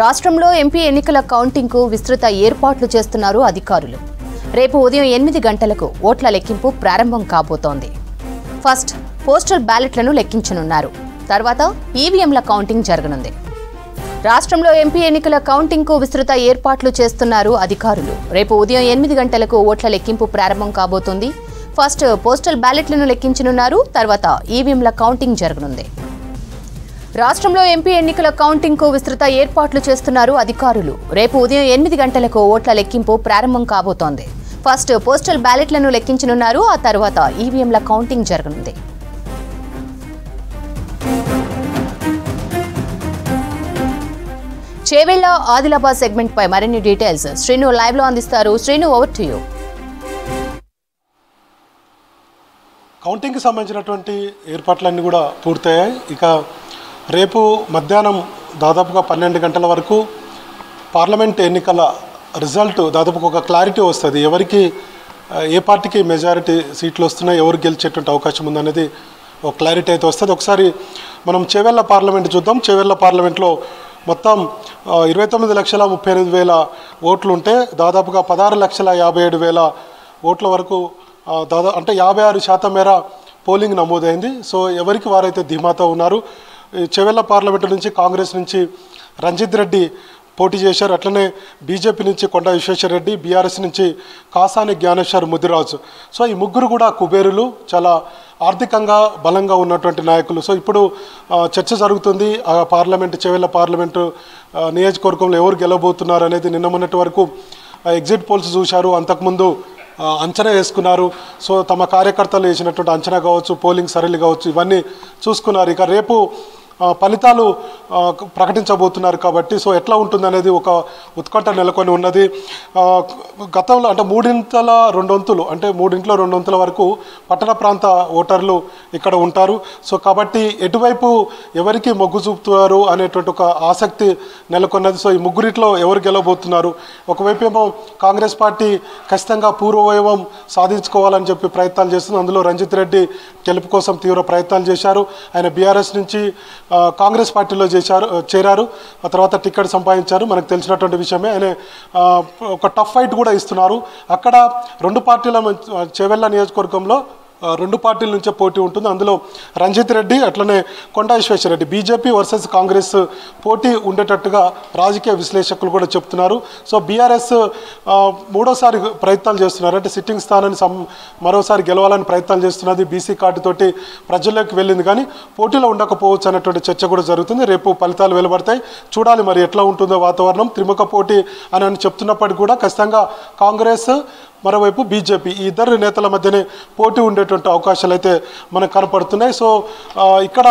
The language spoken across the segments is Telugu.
రాష్ట్రంలో ఎంపీ ఎన్నికల కౌంటింగ్కు విస్తృత ఏర్పాట్లు చేస్తున్నారు అధికారులు. రేపు ఉదయం 8 గంటలకు ఓట్ల లెక్కింపు ప్రారంభం కాబోతోంది. ఫస్ట్ పోస్టల్ బ్యాలెట్లను లెక్కించనున్నారు. తర్వాత ఈవీఎంల కౌంటింగ్ జరగనుంది. రాష్ట్రంలో ఎంపీ ఎన్నికల కౌంటింగ్కు విస్తృత ఏర్పాట్లు చేస్తున్నారు అధికారులు. రేపు ఉదయం 8 గంటలకు ఓట్ల లెక్కింపు ప్రారంభం కాబోతోంది. ఫస్ట్ పోస్టల్ బ్యాలెట్లను లెక్కించనున్నారు. తర్వాత ఈవీఎంల కౌంటింగ్ జరగనుంది. రాష్ట్రంలో ఎంపీ ఎన్నికల కౌంటింగ్కు విస్తృత ఏర్పాట్లు చేస్తున్నారు అధికారులు. రేపు ఉదయం 8 గంటలకు ఓట్ల లెక్కింపు ప్రారంభం కాబోతోంది. ఫస్ట్ పోస్టల్ బ్యాలెట్లను లెక్కించనున్నారు. ఆ తర్వాత ఈవీఎంల కౌంటింగ్ జరగనుంది. చేవెళ్ల ఆదిలాబాద్ సెగ్మెంట్ పై మరిన్ని డీటెయిల్స్ శ్రీను లైవ్ లో అందిస్తారు. Srinu, over to you. కౌంటింగ్కి సంబంధించినటువంటి ఏర్పాట్లన్నీ కూడా పూర్తయ్యాయి. ఇక రేపు మధ్యాహ్నం దాదాపుగా 12 గంటల వరకు పార్లమెంట్ ఎన్నికల రిజల్ట్ దాదాపుగా ఒక క్లారిటీ వస్తుంది. ఎవరికి ఏ పార్టీకి మెజారిటీ సీట్లు వస్తున్నాయి, ఎవరు గెలిచేటువంటి అవకాశం ఉందనేది ఒక క్లారిటీ అయితే వస్తుంది. ఒకసారి మనం చేవెళ్ల పార్లమెంట్ చూద్దాం. చేవెళ్ల పార్లమెంట్లో మొత్తం 29,38,000 ఓట్లు ఉంటే దాదాపుగా 16,57,000 ఓట్ల వరకు అంటే 56% మేర పోలింగ్ నమోదైంది. సో ఎవరికి వారైతే ధీమాతో ఉన్నారు. చేవెళ్ల పార్లమెంటు నుంచి కాంగ్రెస్ నుంచి రంజిత్ రెడ్డి పోటీ చేశారు. అట్లనే బీజేపీ నుంచి కొండా విశ్వేశ్వరరెడ్డి, బీఆర్ఎస్ నుంచి కాసాని జ్ఞానేశ్వర్ ముదిరాజు. సో ఈ ముగ్గురు కూడా కుబేరులు, చాలా ఆర్థికంగా బలంగా ఉన్నటువంటి నాయకులు. సో ఇప్పుడు చర్చ జరుగుతుంది. పార్లమెంటు చేవెళ్ల పార్లమెంటు నియోజకవర్గంలో ఎవరు గెలవబోతున్నారు అనేది నిన్న మొన్నటి వరకు ఎగ్జిట్ పోల్స్ చూశారు. అంతకుముందు అంచనా వేసుకున్నారు. సో తమ కార్యకర్తలు వేసినటువంటి అంచనా కావచ్చు, పోలింగ్ సరళి కావచ్చు, ఇవన్నీ చూసుకున్నారు. ఇక రేపు ఫలితాలు ప్రకటించబోతున్నారు కాబట్టి సో ఎట్లా ఉంటుంది అనేది ఒక ఉత్కంఠ నెలకొని ఉన్నది. గతంలో అంటే 3/2 అంటే 3/2 వరకు పట్టణ ప్రాంత ఓటర్లు ఇక్కడ ఉంటారు. సో కాబట్టి ఎటువైపు ఎవరికి మొగ్గు చూపుతారు అనేటువంటి ఒక ఆసక్తి నెలకొన్నది. సో ఈ ముగ్గురిట్లో ఎవరు గెలవబోతున్నారు? ఒకవైపు ఏమో కాంగ్రెస్ పార్టీ ఖచ్చితంగా పూర్వవైభవం సాధించుకోవాలని చెప్పి ప్రయత్నాలు చేస్తుంది. అందులో రంజిత్ రెడ్డి గెలుపు కోసం తీవ్ర ప్రయత్నాలు చేశారు. ఆయన బీఆర్ఎస్ నుంచి కాంగ్రెస్ పార్టీలో చేరారు. ఆ తర్వాత టికెట్ సంపాదించారు, మనకు తెలిసినటువంటి విషయమే. ఆయన ఒక టఫ్ ఫైట్ కూడా ఇస్తున్నారు. అక్కడ 2 పార్టీల చేవెళ్ల నియోజకవర్గంలో 2 పార్టీల నుంచే పోటీ ఉంటుంది. అందులో రంజిత్ రెడ్డి అట్లనే కొండా విశ్వేశ్వరరెడ్డి బీజేపీ వర్సెస్ కాంగ్రెస్ పోటీ ఉండేటట్టుగా రాజకీయ విశ్లేషకులు కూడా చెప్తున్నారు. సో బీఆర్ఎస్ 3వసారి ప్రయత్నాలు చేస్తున్నారు. అంటే సిట్టింగ్ స్థానాన్ని మరోసారి గెలవాలని ప్రయత్నాలు చేస్తున్నది. బీసీ కార్డు తోటి ప్రజల్లోకి వెళ్ళింది, కానీ పోటీలో ఉండకపోవచ్చు అనేటువంటి చర్చ కూడా జరుగుతుంది. రేపు ఫలితాలు వెలువడతాయి, చూడాలి మరి ఎట్లా ఉంటుందో వాతావరణం. త్రిముఖ పోటీ అని చెప్తున్నప్పటికీ కూడా ఖచ్చితంగా కాంగ్రెస్, మరోవైపు బీజేపీ, ఈ ఇద్దరు నేతల మధ్యనే పోటీ ఉండేటువంటి అవకాశాలు అయితే మనకు కనపడుతున్నాయి. సో ఇక్కడ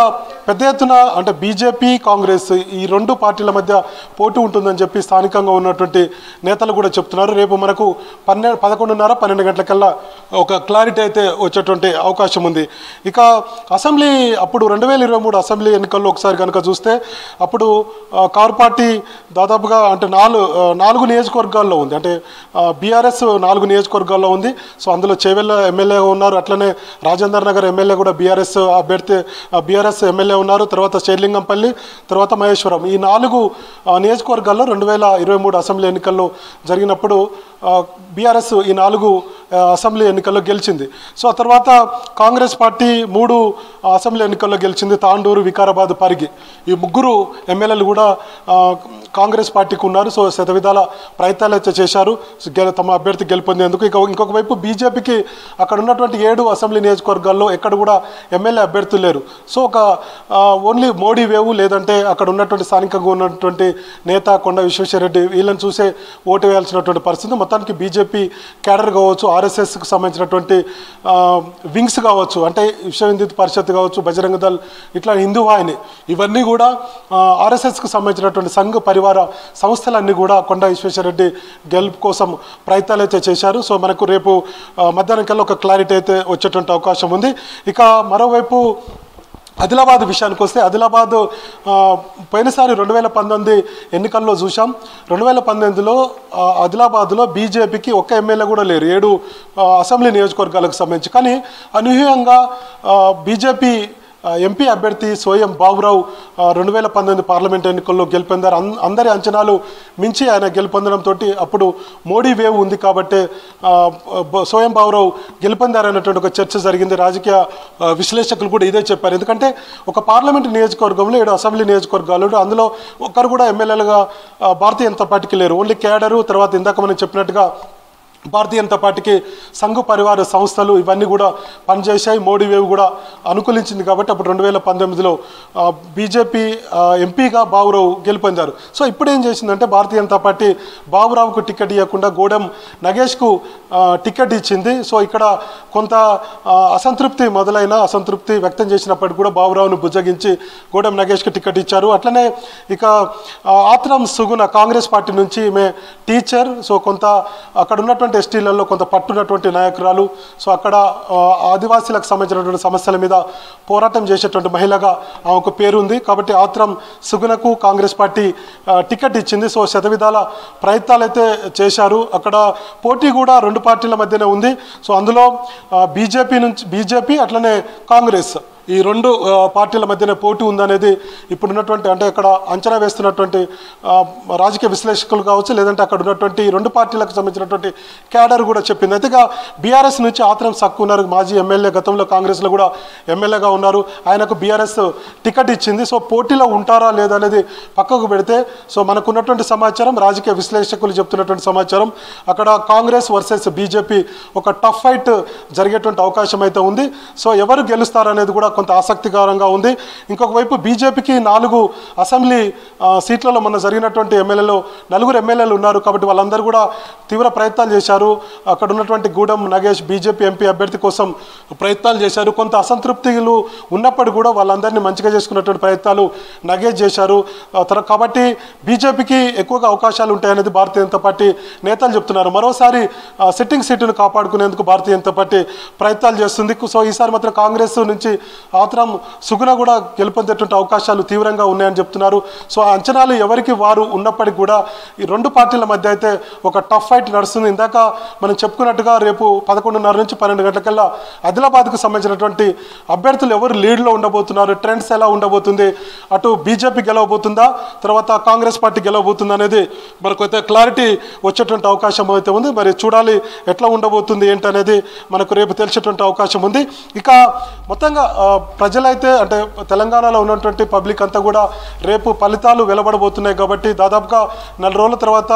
పెద్ద ఎత్తున అంటే బీజేపీ, కాంగ్రెస్ ఈ 2 పార్టీల మధ్య పోటీ ఉంటుందని చెప్పి స్థానికంగా ఉన్నటువంటి నేతలు కూడా చెప్తున్నారు. రేపు మనకు 11:30-12 గంటలకల్లా ఒక క్లారిటీ అయితే వచ్చేటువంటి అవకాశం ఉంది. ఇక అసెంబ్లీ అప్పుడు 2023 అసెంబ్లీ ఎన్నికల్లో ఒకసారి కనుక చూస్తే అప్పుడు కారు పార్టీ దాదాపుగా అంటే 4 నియోజకవర్గాల్లో ఉంది. అంటే బీఆర్ఎస్ 4 నియోజకవర్గాల్లో ఉంది. సో అందులో చేవెళ్ల ఎమ్మెల్యే ఉన్నారు. అట్లనే రాజేందర్ నగర్ ఎమ్మెల్యే కూడా బీఆర్ఎస్ అభ్యర్థి, బీఆర్ఎస్ ఎమ్మెల్యే ఉన్నారు. తర్వాత షేర్లింగంపల్లి, తర్వాత మహేశ్వరం, ఈ 4 నియోజకవర్గాల్లో 2023 అసెంబ్లీ ఎన్నికల్లో జరిగినప్పుడు బీఆర్ఎస్ ఈ 4 అసెంబ్లీ ఎన్నికల్లో గెలిచింది. సో ఆ తర్వాత కాంగ్రెస్ పార్టీ 3 అసెంబ్లీ ఎన్నికల్లో గెలిచింది. తాండూరు, వికారాబాద్, పరిగి, ఈ 3 ఎమ్మెల్యేలు కూడా కాంగ్రెస్ పార్టీకి ఉన్నారు. సో శతవిధాల ప్రయత్నాలు అయితే చేశారు తమ అభ్యర్థి గెలుపొందేందుకు. ఇంకొక వైపు బీజేపీకి అక్కడ ఉన్నటువంటి 7 అసెంబ్లీ నియోజకవర్గాల్లో ఎక్కడ కూడా ఎమ్మెల్యే అభ్యర్థులు లేరు. సో ఒక ఓన్లీ మోడీ వేవు, లేదంటే అక్కడ ఉన్నటువంటి స్థానికంగా ఉన్నటువంటి నేత కొండా విశ్వేశ్వరరెడ్డి, వీళ్ళని చూసే ఓటు వేయాల్సినటువంటి పరిస్థితి. మొత్తానికి బీజేపీ క్యాడర్ కావచ్చు, ఆర్ఎస్ఎస్కి సంబంధించినటువంటి వింగ్స్ కావచ్చు, అంటే విశ్వ హిందూ పరిషత్ కావచ్చు, బజరంగ దళ్, ఇట్లా హిందూ వాహిని, ఇవన్నీ కూడా ఆర్ఎస్ఎస్కి సంబంధించినటువంటి సంఘ పరివార సంస్థలన్నీ కూడా కొండా విశ్వేశ్వరరెడ్డి గెలుపు కోసం ప్రయత్నాలు అయితే చేశారు. సో మనకు రేపు మధ్యాహ్నం కల్లా ఒక క్లారిటీ అయితే వచ్చేటువంటి అవకాశం ఉంది. ఇక మరోవైపు ఆదిలాబాద్ విషయానికి వస్తే, ఆదిలాబాద్ పోయినసారి 2019 ఎన్నికల్లో చూసాం. 2019లో ఆదిలాబాద్లో బీజేపీకి ఒక్క ఎమ్మెల్యే కూడా లేరు, 7 అసెంబ్లీ నియోజకవర్గాలకు సంబంధించి. కానీ అనూహ్యంగా బీజేపీ ఎంపీ అభ్యర్థి సోయం బాబురావు 2019 పార్లమెంట్ ఎన్నికల్లో గెలుపొందారు. అందరి అంచనాలు మించి ఆయన గెలుపొందడంతో అప్పుడు మోడీ వేవ్ ఉంది కాబట్టి సోయం బాబురావు గెలుపొందారనేటువంటి ఒక చర్చ జరిగింది. రాజకీయ విశ్లేషకులు కూడా ఇదే చెప్పారు. ఎందుకంటే ఒక పార్లమెంట్ నియోజకవర్గంలో 7 అసెంబ్లీ నియోజకవర్గాలు, అందులో ఒక్కరు కూడా ఎమ్మెల్యేలుగా భారతీయ జనతా పార్టీకి లేరు. ఓన్లీ కేడరు, తర్వాత ఇందాక మనం చెప్పినట్టుగా భారతీయ జనతా పార్టీకి సంఘ పరివార సంస్థలు ఇవన్నీ కూడా పనిచేశాయి. మోడీ వేవ్ కూడా అనుకూలించింది కాబట్టి అప్పుడు 2019లో బీజేపీ ఎంపీగా బాబురావు గెలుపొందారు. సో ఇప్పుడు ఏం చేసిందంటే భారతీయ జనతా పార్టీ బాబురావుకు టికెట్ ఇవ్వకుండా గోడెం నగేష్కు టికెట్ ఇచ్చింది. సో ఇక్కడ కొంత అసంతృప్తి వ్యక్తం చేసినప్పటికీ కూడా బాబురావును బుజ్జగించి గోడెం నగేష్కి టికెట్ ఇచ్చారు. అట్లనే ఇక ఆత్రం సుగుణ కాంగ్రెస్ పార్టీ నుంచి ఈమె టీచర్. సో కొంత అక్కడ ఉన్నటువంటి ఎస్టీలలో కొంత పట్టున్నటువంటి నాయకురాలు. సో అక్కడ ఆదివాసీలకు సంబంధించినటువంటి సమస్యల మీద పోరాటం చేసేటువంటి మహిళగా ఆమెకు పేరుంది. కాబట్టి ఆత్రం సుగుణకు కాంగ్రెస్ పార్టీ టికెట్ ఇచ్చింది. సో శతవిధాల ప్రయత్నాలు అయితే చేశారు. అక్కడ పోటీ కూడా 2 పార్టీల మధ్యనే ఉంది. సో అందులో బీజేపీ అట్లనే కాంగ్రెస్ ఈ 2 పార్టీల మధ్యనే పోటీ ఉందనేది ఇప్పుడున్నటువంటి అంటే అక్కడ అంచనా వేస్తున్నటువంటి రాజకీయ విశ్లేషకులు కావచ్చు, లేదంటే అక్కడ ఉన్నటువంటి 2 పార్టీలకు సంబంధించినటువంటి క్యాడర్ కూడా చెప్పింది. అయితే బీఆర్ఎస్ నుంచి ఆత్రం సక్కు ఉన్నారు, మాజీ ఎమ్మెల్యే, గతంలో కాంగ్రెస్లో కూడా ఎమ్మెల్యేగా ఉన్నారు. ఆయనకు బీఆర్ఎస్ టికెట్ ఇచ్చింది. సో పోటీలో ఉంటారా లేదా అనేది పక్కకు పెడితే సో మనకున్నటువంటి సమాచారం, రాజకీయ విశ్లేషకులు చెప్తున్నటువంటి సమాచారం అక్కడ కాంగ్రెస్ వర్సెస్ బీజేపీ ఒక టఫ్ ఫైట్ జరిగేటువంటి అవకాశం అయితే ఉంది. సో ఎవరు గెలుస్తారనేది కూడా కొంత ఆసక్తికరంగా ఉంది. ఇంకొక వైపు బీజేపీకి 4 అసెంబ్లీ సీట్లలో మొన్న జరిగినటువంటి ఎమ్మెల్యేలు 4 ఎమ్మెల్యేలు ఉన్నారు కాబట్టి వాళ్ళందరూ కూడా తీవ్ర ప్రయత్నాలు చేశారు. అక్కడ ఉన్నటువంటి గూడెం నగేష్ బీజేపీ ఎంపీ అభ్యర్థి కోసం ప్రయత్నాలు చేశారు. కొంత అసంతృప్తులు ఉన్నప్పుడు కూడా వాళ్ళందరినీ మంచిగా చేసుకున్నటువంటి ప్రయత్నాలు నగేష్ చేశారు. కాబట్టి బీజేపీకి ఎక్కువగా అవకాశాలు ఉంటాయనేది భారతీయ జనతా పార్టీ నేతలు చెప్తున్నారు. మరోసారి సిట్టింగ్ సీటును కాపాడుకునేందుకు భారతీయ జనతా పార్టీ ప్రయత్నాలు చేస్తుంది. సో ఈసారి మాత్రం కాంగ్రెస్ నుంచి ఆత్రం సుగుణ కూడా గెలుపొందేటువంటి అవకాశాలు తీవ్రంగా ఉన్నాయని చెప్తున్నారు. సో ఆ అంచనాలు ఎవరికి వారు ఉన్నప్పటికీ కూడా ఈ 2 పార్టీల మధ్య అయితే ఒక టఫ్ ఫైట్ నడుస్తుంది. ఇందాక మనం చెప్పుకున్నట్టుగా రేపు 11:30 నుంచి 12 గంటలకల్లా ఆదిలాబాద్కు సంబంధించినటువంటి అభ్యర్థులు ఎవరు లీడ్లో ఉండబోతున్నారు, ట్రెండ్స్ ఎలా ఉండబోతుంది, అటు బీజేపీ గెలవబోతుందా, తర్వాత కాంగ్రెస్ పార్టీ గెలవబోతుందా అనేది మనకైతే క్లారిటీ వచ్చేటువంటి అవకాశం అయితే ఉంది. మరి చూడాలి ఎట్లా ఉండబోతుంది ఏంటనేది మనకు రేపు తెలిసేటువంటి అవకాశం ఉంది. ఇక మొత్తంగా ప్రజలైతే అంటే తెలంగాణలో ఉన్నటువంటి పబ్లిక్ అంతా కూడా రేపు ఫలితాలు వెలువడబోతున్నాయి కాబట్టి దాదాపుగా 4 రోజుల తర్వాత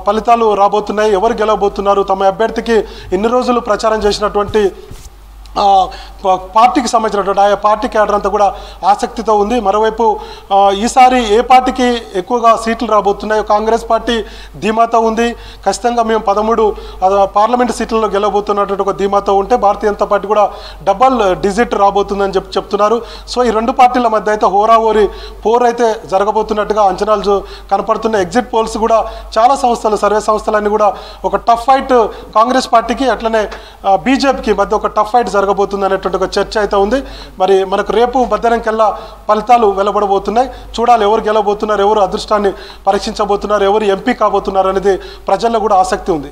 ఫలితాలు రాబోతున్నాయి. ఎవరు గెలవబోతున్నారు, తమ అభ్యర్థికి ఇన్ని రోజులు ప్రచారం చేసినటువంటి పార్టీకి సంబంధించినటువంటి ఆయా పార్టీ క్యాడర్ అంతా కూడా ఆసక్తితో ఉంది. మరోవైపు ఈసారి ఏ పార్టీకి ఎక్కువగా సీట్లు రాబోతున్నాయో కాంగ్రెస్ పార్టీ ధీమాతో ఉంది. ఖచ్చితంగా మేము 13 పార్లమెంట్ సీట్లలో గెలవబోతున్నటువంటి ఒక ధీమాతో ఉంటే భారతీయ జనతా పార్టీ కూడా డబల్ డిజిట్ రాబోతుందని చెప్తున్నారు. సో ఈ 2 పార్టీల మధ్య అయితే హోరాహోరీ పోర్ అయితే జరగబోతున్నట్టుగా అంచనాలు కనపడుతున్నాయి. ఎగ్జిట్ పోల్స్ కూడా చాలా సంస్థలు, సర్వే సంస్థలన్నీ కూడా ఒక టఫ్ ఫైట్ కాంగ్రెస్ పార్టీకి అట్లనే బీజేపీకి మధ్య ఒక టఫ్ ఫైట్ జరగబోతుంది అనేటువంటి ఒక చర్చ అయితే ఉంది. మరి మనకు రేపు మధ్యాహ్నంకల్లా ఫలితాలు వెలువడబోతున్నాయి. చూడాలి ఎవరు గెలవబోతున్నారు, ఎవరు అదృష్టాన్ని పరీక్షించబోతున్నారు, ఎవరు ఎంపీ కాబోతున్నారు అనేది ప్రజల్లో కూడా ఆసక్తి ఉంది.